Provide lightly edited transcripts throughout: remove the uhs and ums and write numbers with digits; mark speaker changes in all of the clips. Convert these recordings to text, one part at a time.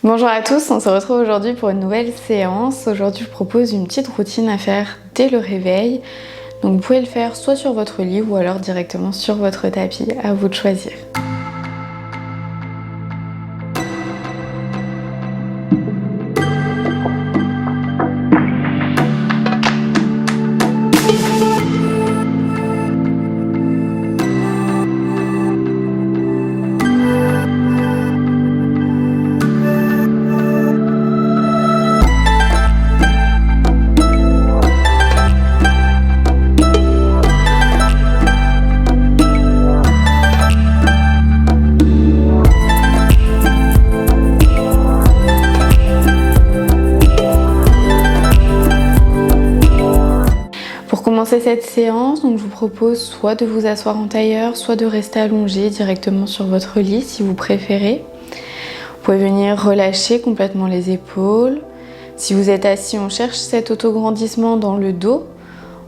Speaker 1: Bonjour à tous, on se retrouve aujourd'hui pour une nouvelle séance. Aujourd'hui, je vous propose une petite routine à faire dès le réveil. Donc vous pouvez le faire soit sur votre lit ou alors directement sur votre tapis, à vous de choisir. Pour commencer cette séance, donc je vous propose soit de vous asseoir en tailleur, soit de rester allongé directement sur votre lit si vous préférez. Vous pouvez venir relâcher complètement les épaules. Si vous êtes assis, on cherche cet autograndissement dans le dos.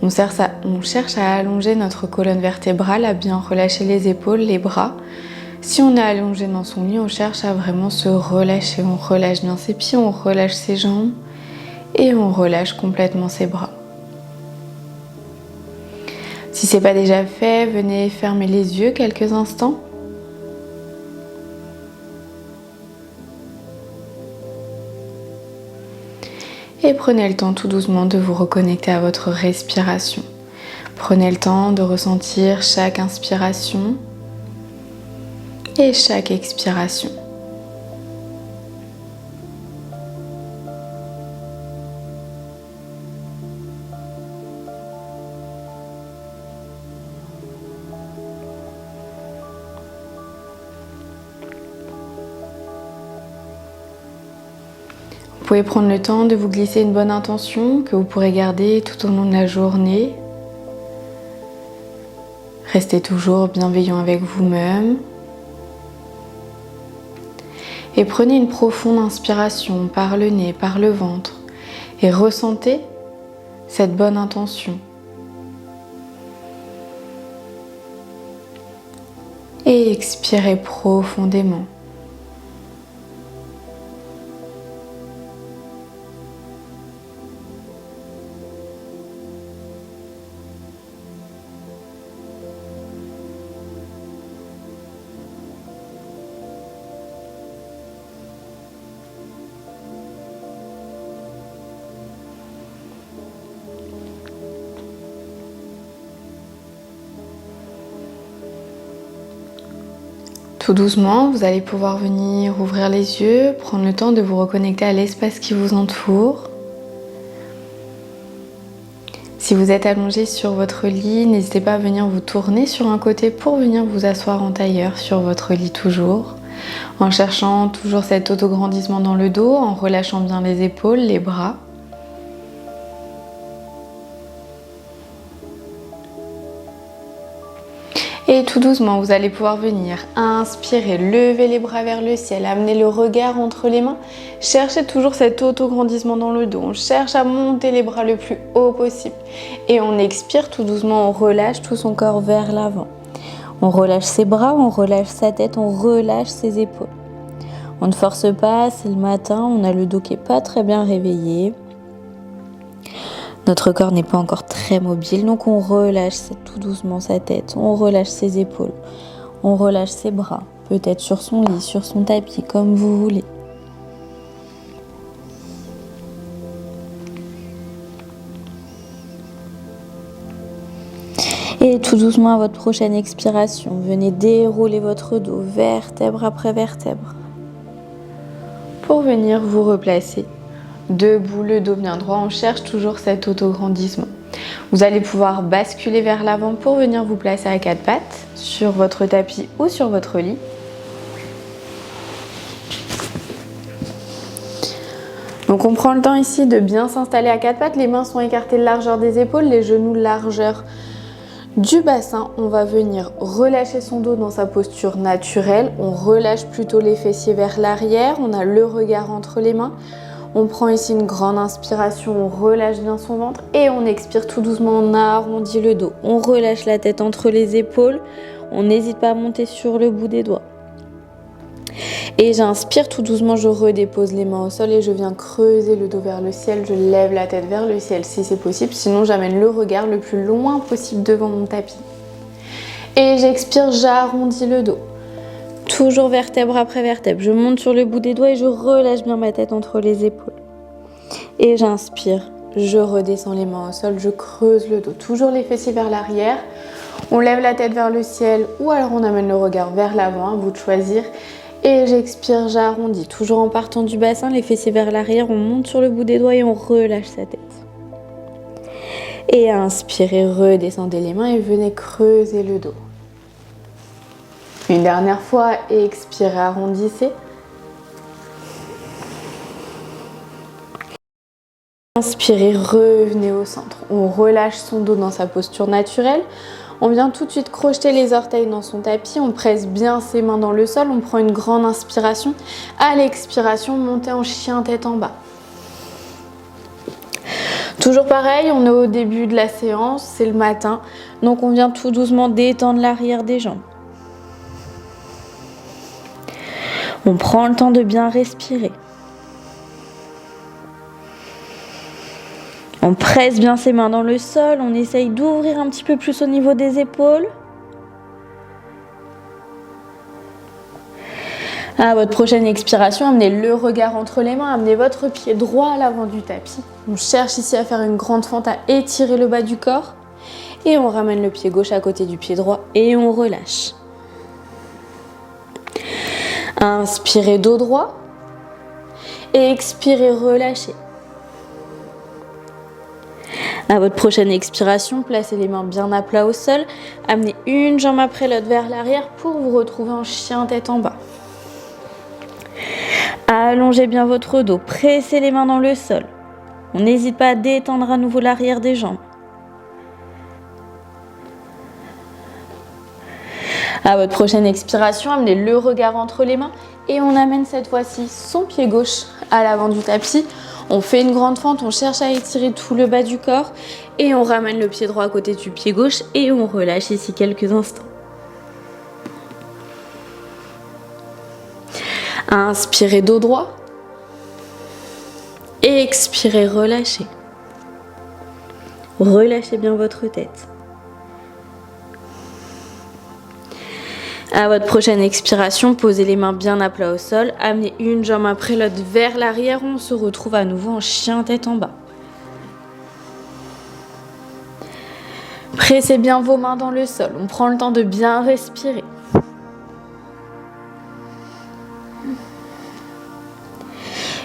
Speaker 1: On cherche à allonger notre colonne vertébrale, à bien relâcher les épaules, les bras. Si on est allongé dans son lit, on cherche à vraiment se relâcher. On relâche bien ses pieds, on relâche ses jambes et on relâche complètement ses bras. Si ce n'est pas déjà fait, venez fermer les yeux quelques instants. Et prenez le temps tout doucement de vous reconnecter à votre respiration. Prenez le temps de ressentir chaque inspiration et chaque expiration. Vous pouvez prendre le temps de vous glisser une bonne intention que vous pourrez garder tout au long de la journée. Restez toujours bienveillant avec vous-même. Et prenez une profonde inspiration par le nez, par le ventre. Et ressentez cette bonne intention. Et expirez profondément. Tout doucement, vous allez pouvoir venir ouvrir les yeux, prendre le temps de vous reconnecter à l'espace qui vous entoure. Si vous êtes allongé sur votre lit, n'hésitez pas à venir vous tourner sur un côté pour venir vous asseoir en tailleur sur votre lit toujours, en cherchant toujours cet autograndissement dans le dos, en relâchant bien les épaules, les bras. Et tout doucement, vous allez pouvoir venir inspirer, lever les bras vers le ciel, amener le regard entre les mains. Cherchez toujours cet autograndissement dans le dos. On cherche à monter les bras le plus haut possible. Et on expire tout doucement, on relâche tout son corps vers l'avant. On relâche ses bras, on relâche sa tête, on relâche ses épaules. On ne force pas, c'est le matin, on a le dos qui n'est pas très bien réveillé. Notre corps n'est pas encore très mobile, donc on relâche tout doucement sa tête, on relâche ses épaules, on relâche ses bras, peut-être sur son lit, sur son tapis, comme vous voulez. Et tout doucement à votre prochaine expiration, venez dérouler votre dos, vertèbre après vertèbre, pour venir vous replacer. Debout, le dos bien droit, on cherche toujours cet autograndissement. Vous allez pouvoir basculer vers l'avant pour venir vous placer à quatre pattes sur votre tapis ou sur votre lit. Donc on prend le temps ici de bien s'installer à quatre pattes, les mains sont écartées de largeur des épaules, les genoux largeur du bassin. On va venir relâcher son dos dans sa posture naturelle, on relâche plutôt les fessiers vers l'arrière, on a le regard entre les mains. On prend ici une grande inspiration, on relâche bien son ventre et on expire tout doucement, on arrondit le dos. On relâche la tête entre les épaules, on n'hésite pas à monter sur le bout des doigts. Et j'inspire tout doucement, je redépose les mains au sol et je viens creuser le dos vers le ciel. Je lève la tête vers le ciel si c'est possible, sinon j'amène le regard le plus loin possible devant mon tapis. Et j'expire, j'arrondis le dos. Toujours vertèbre après vertèbre. Je monte sur le bout des doigts et je relâche bien ma tête entre les épaules. Et j'inspire, je redescends les mains au sol, je creuse le dos. Toujours les fessiers vers l'arrière. On lève la tête vers le ciel ou alors on amène le regard vers l'avant, à vous de choisir. Et j'expire, j'arrondis. Toujours en partant du bassin, les fessiers vers l'arrière, on monte sur le bout des doigts et on relâche sa tête. Et inspirez, redescendez les mains et venez creuser le dos. Une dernière fois, expirez, arrondissez. Inspirez, revenez au centre. On relâche son dos dans sa posture naturelle. On vient tout de suite crocheter les orteils dans son tapis. On presse bien ses mains dans le sol. On prend une grande inspiration. À l'expiration, montez en chien tête en bas. Toujours pareil, on est au début de la séance, c'est le matin. Donc on vient tout doucement détendre l'arrière des jambes. On prend le temps de bien respirer. On presse bien ses mains dans le sol, on essaye d'ouvrir un petit peu plus au niveau des épaules. À votre prochaine expiration, amenez le regard entre les mains, amenez votre pied droit à l'avant du tapis. On cherche ici à faire une grande fente, à étirer le bas du corps. Et on ramène le pied gauche à côté du pied droit et on relâche. Inspirez dos droit et expirez, relâchez. À votre prochaine expiration, placez les mains bien à plat au sol, amenez une jambe après l'autre vers l'arrière pour vous retrouver en chien tête en bas. Allongez bien votre dos, pressez les mains dans le sol. On n'hésite pas à détendre à nouveau l'arrière des jambes. À votre prochaine expiration, amenez le regard entre les mains et on amène cette fois-ci son pied gauche à l'avant du tapis. On fait une grande fente, on cherche à étirer tout le bas du corps et on ramène le pied droit à côté du pied gauche et on relâche ici quelques instants. Inspirez dos droit. Expirez, relâchez. Relâchez bien votre tête. À votre prochaine expiration, posez les mains bien à plat au sol, amenez une jambe après l'autre vers l'arrière, on se retrouve à nouveau en chien tête en bas. Pressez bien vos mains dans le sol, on prend le temps de bien respirer.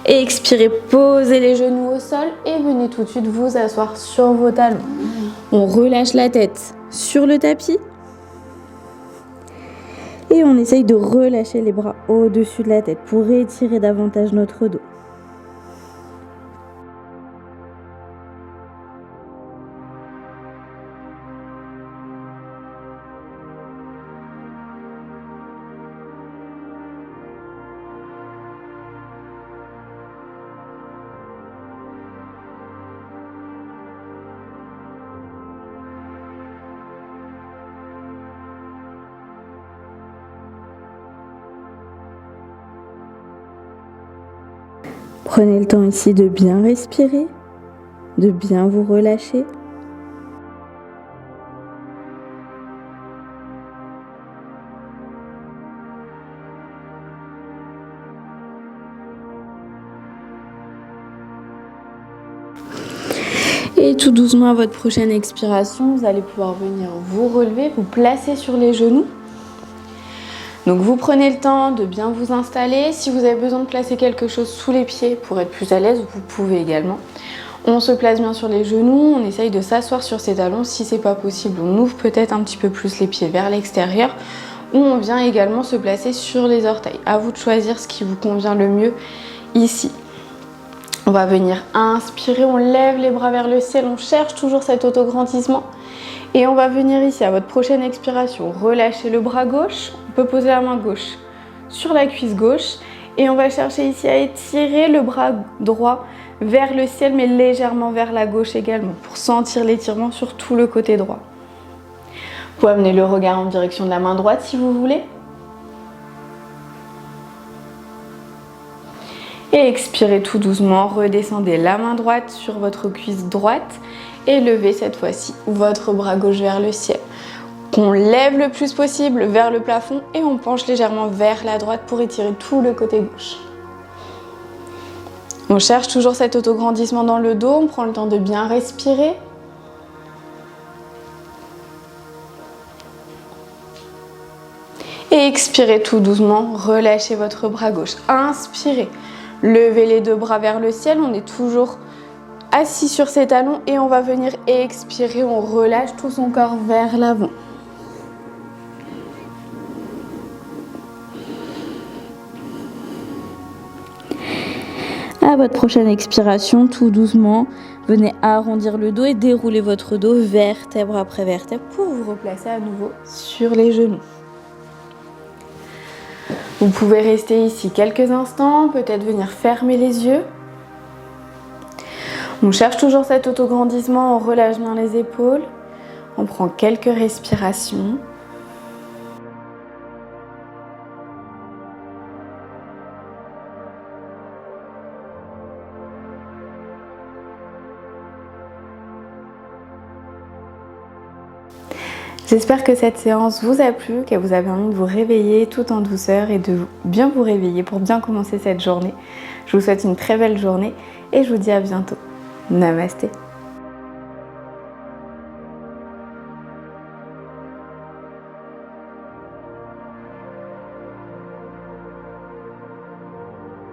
Speaker 1: Et expirez, posez les genoux au sol et venez tout de suite vous asseoir sur vos talons. On relâche la tête sur le tapis. Et on essaye de relâcher les bras au-dessus de la tête pour étirer davantage notre dos. Prenez le temps ici de bien respirer, de bien vous relâcher. Et tout doucement à votre prochaine expiration, vous allez pouvoir venir vous relever, vous placer sur les genoux. Donc vous prenez le temps de bien vous installer. Si vous avez besoin de placer quelque chose sous les pieds pour être plus à l'aise, vous pouvez également. On se place bien sur les genoux, on essaye de s'asseoir sur ses talons. Si c'est pas possible, on ouvre peut-être un petit peu plus les pieds vers l'extérieur ou on vient également se placer sur les orteils. À vous de choisir ce qui vous convient le mieux ici. On va venir inspirer, on lève les bras vers le ciel, on cherche toujours cet autograndissement. Et on va venir ici à votre prochaine expiration, relâcher le bras gauche. On peut poser la main gauche sur la cuisse gauche. Et on va chercher ici à étirer le bras droit vers le ciel, mais légèrement vers la gauche également, pour sentir l'étirement sur tout le côté droit. Vous pouvez amener le regard en direction de la main droite si vous voulez. Et expirez tout doucement, redescendez la main droite sur votre cuisse droite et levez cette fois-ci votre bras gauche vers le ciel. On lève le plus possible vers le plafond et on penche légèrement vers la droite pour étirer tout le côté gauche. On cherche toujours cet autograndissement dans le dos, on prend le temps de bien respirer. Et expirez tout doucement, relâchez votre bras gauche. Inspirez, levez les deux bras vers le ciel, on est toujours assis sur ses talons et on va venir expirer, on relâche tout son corps vers l'avant. À votre prochaine expiration, tout doucement, venez arrondir le dos et dérouler votre dos vertèbre après vertèbre pour vous replacer à nouveau sur les genoux. Vous pouvez rester ici quelques instants, peut-être venir fermer les yeux. On cherche toujours cet autograndissement, on relâche bien les épaules, on prend quelques respirations. J'espère que cette séance vous a plu, qu'elle vous a permis de vous réveiller tout en douceur et de bien vous réveiller pour bien commencer cette journée. Je vous souhaite une très belle journée et je vous dis à bientôt. Namasté.